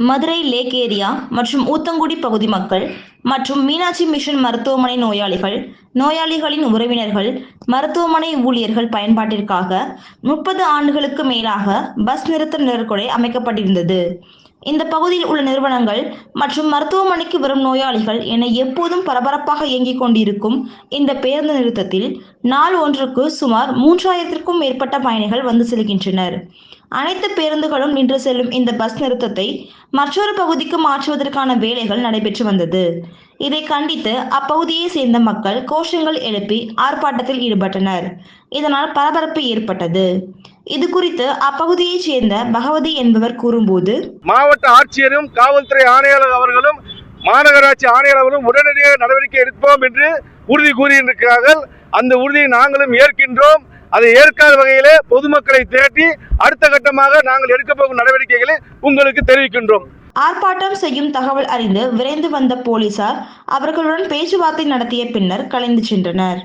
Madurai lakh area மற்றும் ஊத்தங்குடி பகுதி மக்கள் மற்றும் மீனாட்சி மிஷன் மருத்துவமனை நோயாளிகளின் உறவினர்கள், மருத்துவமனை ஊழியர்கள் பயன்பாட்டிற்காக 30 ஆண்டுகளுக்கு மேலாக பஸ் நிறுத்த நிழற்குடை அமைக்கப்பட்டிருந்தது. இந்த பகுதியில் உள்ள நிறுவனங்கள் மற்றும் மருத்துவமனைக்கு வரும் நோயாளிகள் என எப்போதும் பரபரப்பாக இயங்கிக் கொண்டிருக்கும் இந்த பேருந்து நிறுத்தத்தில் நாள் ஒன்றுக்கு சுமார் 3000க்கும் மேற்பட்ட பயணிகள் வந்து செல்கின்றனர். அனைத்து பேருந்துகளும் நின்று செல்லும் இந்த பஸ் நிறுத்தத்தை மற்றொரு பகுதிக்கு மாற்றுவதற்கான வேலைகள் நடைபெற்று வந்தது. இதை கண்டித்து அப்பகுதியை சேர்ந்த மக்கள் கோஷங்கள் எழுப்பி ஆர்ப்பாட்டத்தில் ஈடுபட்டனர். இதனால் பரபரப்பு ஏற்பட்டது. இது குறித்து அப்பகுதியைச் சேர்ந்த பகவதி என்பவர் கூறும்போது, மாவட்ட ஆட்சியரும் காவல்துறை ஆணையாளர் அவர்களும் மாநகராட்சி ஆணையாளர் அவர்களும் உடனடியாக நடவடிக்கை எடுப்போம் என்று உறுதி கூறியிருக்கிறார்கள். அந்த உறுதியை நாங்களும் ஏற்கின்றோம். அதை ஏற்காத வகையிலே பொதுமக்களை திரட்டி அடுத்த கட்டமாக நாங்கள் எடுக்க போகும் நடவடிக்கைகளை உங்களுக்கு தெரிவிக்கின்றோம். ஆர்ப்பாட்டம் செய்யும் தகவல் அறிந்து விரைந்து வந்த போலீசார் அவர்களுடன் பேச்சுவார்த்தை நடத்திய பின்னர் கலைந்து சென்றனர்.